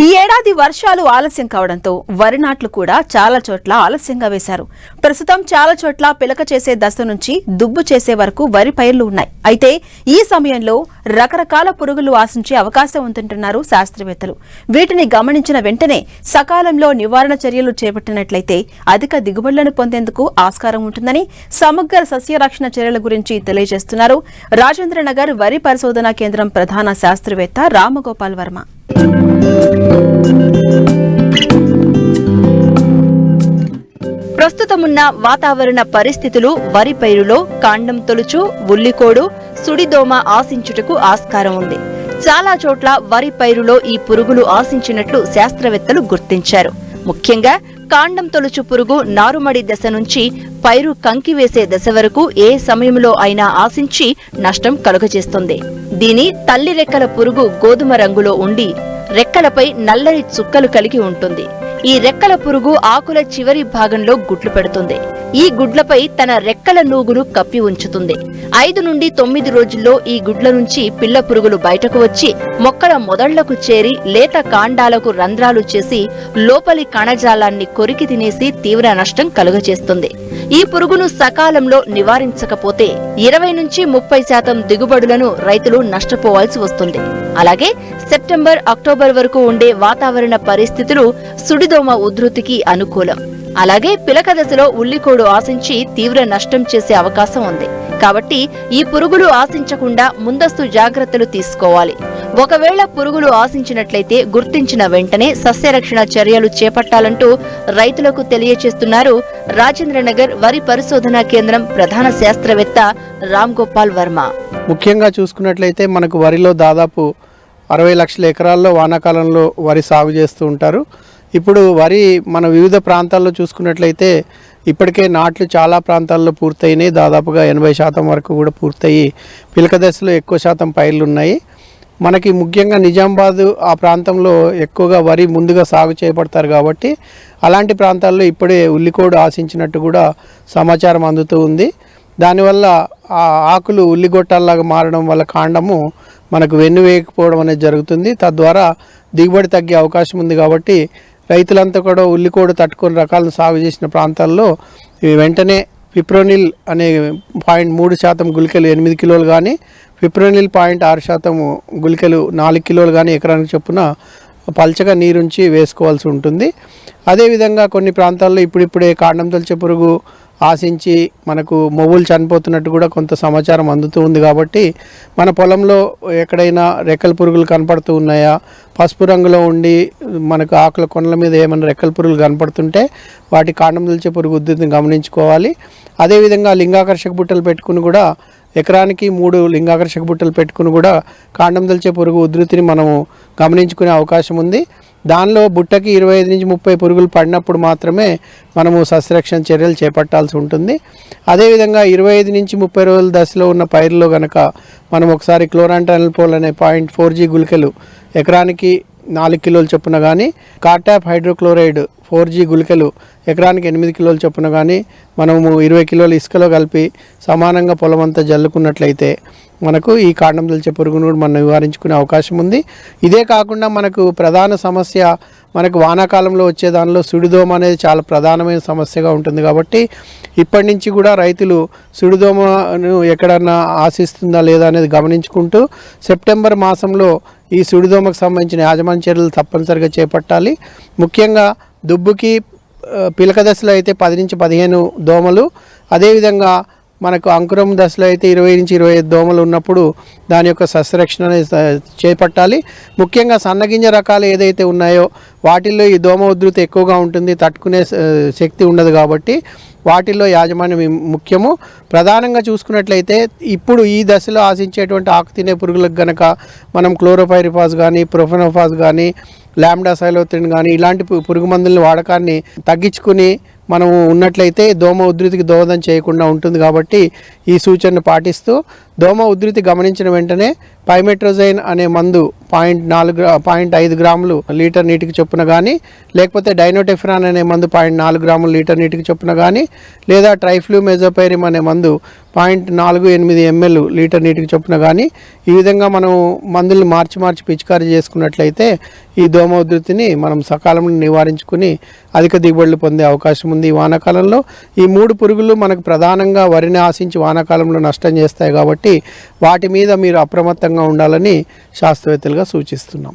ఈ ఏడాది వర్షాలు ఆలస్యం కావడంతో వరి నాట్లు కూడా చాలా చోట్ల ఆలస్యంగా వేశారు. ప్రస్తుతం చాలా చోట్ల పిలక చేసే దశ నుంచి దుబ్బు చేసే వరకు వరి పైర్లు ఉన్నాయి. అయితే ఈ సమయంలో రకరకాల పురుగులు ఆశించే అవకాశం ఉంటుంటున్నారు శాస్త్రవేత్తలు. వీటిని గమనించిన వెంటనే సకాలంలో నివారణ చర్యలు చేపట్టినట్లయితే అధిక దిగుబడులను పొందేందుకు ఆస్కారం ఉంటుందని సమగ్ర సస్యరక్షణ చర్యల గురించి తెలియజేస్తున్నారు రాజేంద్రనగర్ వరి పరిశోధనా కేంద్రం ప్రధాన శాస్త్రవేత్త రామగోపాల్ వర్మ. ప్రస్తుతమున్న వాతావరణ పరిస్థితులు వరి పైరులో కాండం తొలుచు, ఉల్లికోడు, సుడిదోమ ఆశించుటకు ఆస్కారం ఉంది. చాలా చోట్ల వరి పైరులో ఈ పురుగులు ఆశించినట్లు శాస్త్రవేత్తలు గుర్తించారు. ముఖ్యంగా కాండం తొలుచు పురుగు నారుమడి దశ నుంచి పైరు కంకి వేసే దశ వరకు ఏ సమయంలో అయినా ఆశించి నష్టం కలుగజేస్తుంది. దీని తల్లి రెక్కల పురుగు గోధుమ రంగులో ఉండి రెక్కలపై నల్లని చుక్కలు కలిగి ఉంటుంది. ఈ రెక్కల పురుగు ఆకుల చివరి భాగంలో గుడ్లు పెడుతుంది. ఈ గుడ్లపై తన రెక్కల నూగును కప్పి ఉంచుతుంది. 5 నుండి 9 రోజుల్లో ఈ గుడ్ల నుంచి పిల్ల పురుగులు బయటకు వచ్చి మొక్కల మొదళ్లకు చేరి లేత కాండాలకు రంధ్రాలు చేసి లోపలి కణజాలాన్ని కొరికి తినేసి తీవ్ర నష్టం కలుగజేస్తుంది. ఈ పురుగును సకాలంలో నివారించకపోతే 20 నుంచి 30% దిగుబడులను రైతులు నష్టపోవాల్సి వస్తుంది. అలాగే సెప్టెంబర్, అక్టోబర్ వరకు ఉండే వాతావరణ పరిస్థితులు సుడిదోమ ఉధృతికి అనుకూలం. అలాగే పిలక దశలో ఉల్లికోడు ఆశించి తీవ్ర నష్టం చేసే అవకాశం ఉంది. కాబట్టి ఈ పురుగులు ఆశించకుండా ముందస్తు జాగ్రత్తలు తీసుకోవాలి. ఒకవేళ పురుగులు ఆశించినట్లయితే గుర్తించిన వెంటనే సస్యరక్షణ చర్యలు చేపట్టాలంటూ రైతులకు తెలియచేస్తున్నారు రాజేంద్రనగర్ వరి పరిశోధనా కేంద్రం ప్రధాన శాస్త్రవేత్త రామ్గోపాల్ వర్మ. ముఖ్యంగా చూసుకున్నట్లయితే మనకు వరిలో దాదాపు 60 లక్షల ఎకరాల్లో వానాకాలంలో వరి సాగు చేస్తూ ఉంటారు. ఇప్పుడు వరి మన వివిధ ప్రాంతాల్లో చూసుకున్నట్లయితే ఇప్పటికే నాట్లు చాలా ప్రాంతాల్లో పూర్తయినాయి. దాదాపుగా 80% వరకు కూడా పూర్తయి పిలక దశలో ఎక్కువ శాతం పైర్లు ఉన్నాయి. మనకి ముఖ్యంగా నిజామాబాద్ ఆ ప్రాంతంలో ఎక్కువగా వరి ముందుగా సాగు చేపడతారు కాబట్టి అలాంటి ప్రాంతాల్లో ఇప్పుడే ఉల్లికోడు ఆశించినట్టు కూడా సమాచారం అందుతూ ఉంది. దానివల్ల ఆ ఆకులు ఉల్లిగొట్టాల్లాగా మారడం వల్ల కాండము మనకు వెన్నువేయకపోవడం అనేది జరుగుతుంది. తద్వారా దిగుబడి తగ్గే అవకాశం ఉంది. కాబట్టి రైతులంతా కూడా ఉల్లికోడు తట్టుకొని రకాలను సాగు చేసిన ప్రాంతాల్లో వెంటనే ఫిప్రోనిల్ అనే 0.3% గుళికలు 8 కిలోలు కానీ, ఫిప్రోనిల్ 0.6% గుళికలు 4 కిలోలు కానీ ఎకరానికి చొప్పున పల్చగా నీరుంచి వేసుకోవాల్సి ఉంటుంది. అదేవిధంగా కొన్ని ప్రాంతాల్లో ఇప్పుడిప్పుడే కాండం తొలిచే పురుగు ఆశించి మనకు మొవ్వులు చనిపోతున్నట్టు కూడా కొంత సమాచారం అందుతూ ఉంది. కాబట్టి మన పొలంలో ఎక్కడైనా రెక్కల పురుగులు కనపడుతూ ఉన్నాయా, పసుపు రంగులో ఉండి మనకు ఆకుల కొనల మీద ఏమైనా రెక్కల పురుగులు కనపడుతుంటే వాటి కాండం తొలిచే పురుగు ఉధృతిని గమనించుకోవాలి. అదేవిధంగా లింగాకర్షక బుట్టలు పెట్టుకుని కూడా ఎకరానికి 3 లింగాకర్షక బుట్టలు పెట్టుకుని కూడా కాండం తొలిచే పురుగు ఉధృతిని మనము గమనించుకునే అవకాశం ఉంది. దానిలో బుట్టకి 25 నుంచి 30 పురుగులు పడినప్పుడు మాత్రమే మనము సస్యరక్షణ చర్యలు చేపట్టాల్సి ఉంటుంది. అదేవిధంగా 25 నుంచి 30 రోజుల దశలో ఉన్న పైరులో కనుక మనం ఒకసారి క్లోరాంట్రానిల్పోల్ అనే 0.4G గుళికలు ఎకరానికి 4 కిలోలు చొప్పున కానీ, కార్టాప్ హైడ్రోక్లోరైడ్ 4G గుళికలు ఎకరానికి 8 కిలోలు చొప్పున కానీ మనము 20 కిలోలు ఇసుకలో కలిపి సమానంగా పొలం అంతా జల్లుకున్నట్లయితే మనకు ఈ కాండం తొలిచే పురుగును కూడా మనం నివారించుకునే అవకాశం ఉంది. ఇదే కాకుండా మనకు ప్రధాన సమస్య మనకు వానాకాలంలో వచ్చే దానిలో సుడిదోమ అనేది చాలా ప్రధానమైన సమస్యగా ఉంటుంది. కాబట్టి ఇప్పటి నుంచి కూడా రైతులు సుడిదోమను ఎక్కడన్నా ఆశిస్తుందా లేదా అనేది గమనించుకుంటూ సెప్టెంబర్ మాసంలో ఈ సుడిదోమకు సంబంధించిన యాజమాన్య చర్యలు తప్పనిసరిగా చేపట్టాలి. ముఖ్యంగా దుబ్బుకి పిలక దశలో అయితే 10 నుంచి 15 దోమలు, అదేవిధంగా మనకు అంకురం దశలో అయితే 20 నుంచి 25 దోమలు ఉన్నప్పుడు దాని యొక్క సస్యరక్షణ చేపట్టాలి. ముఖ్యంగా సన్నగింజ రకాలు ఏదైతే ఉన్నాయో వాటిల్లో ఈ దోమ ఉధృతి ఎక్కువగా ఉంటుంది, తట్టుకునే శక్తి ఉండదు. కాబట్టి వాటిల్లో యాజమాన్యం ముఖ్యము. ప్రధానంగా చూసుకున్నట్లయితే ఇప్పుడు ఈ దశలో ఆశించేటువంటి ఆకు తినే పురుగులకు గనక మనం క్లోరోపైరిఫాస్ కానీ, ప్రొఫెనోఫాస్ కానీ, లాంబ్డాసైలోత్రిన్ కానీ ఇలాంటి పురుగు మందుల వాడకాన్ని తగ్గించుకుని మనము ఉన్నట్లయితే దోమ ఉధృతికి దోహదం చేయకుండా ఉంటుంది. కాబట్టి ఈ సూచనను పాటిస్తూ దోమ ఉధృతి గమనించిన వెంటనే పైమెట్రోజైన్ అనే మందు 0.5 గ్రాములు లీటర్ నీటికి చొప్పున కానీ, లేకపోతే డైనోటెఫిరాన్ అనే మందు 0.4 గ్రాములు లీటర్ నీటికి చొప్పున కానీ, లేదా ట్రైఫ్లూమెజోపైరిమ్ అనే మందు 0.48 ml లీటర్ నీటికి చొప్పున కానీ, ఈ విధంగా మనం మందుల్ని మార్చి పిచికారీ చేసుకున్నట్లయితే ఈ దోమ ఉధృతిని మనం సకాలంలో నివారించుకుని అధిక దిగుబడులు పొందే అవకాశం ఉంది. ఈ వానాకాలంలో ఈ 3 పురుగులు మనకు ప్రధానంగా వరిని ఆశించి వానాకాలంలో నష్టం చేస్తాయి కాబట్టి వాటి మీద మీరు అప్రమత్తంగా ఉండాలని శాస్త్రవేత్తలుగా సూచిస్తున్నాం.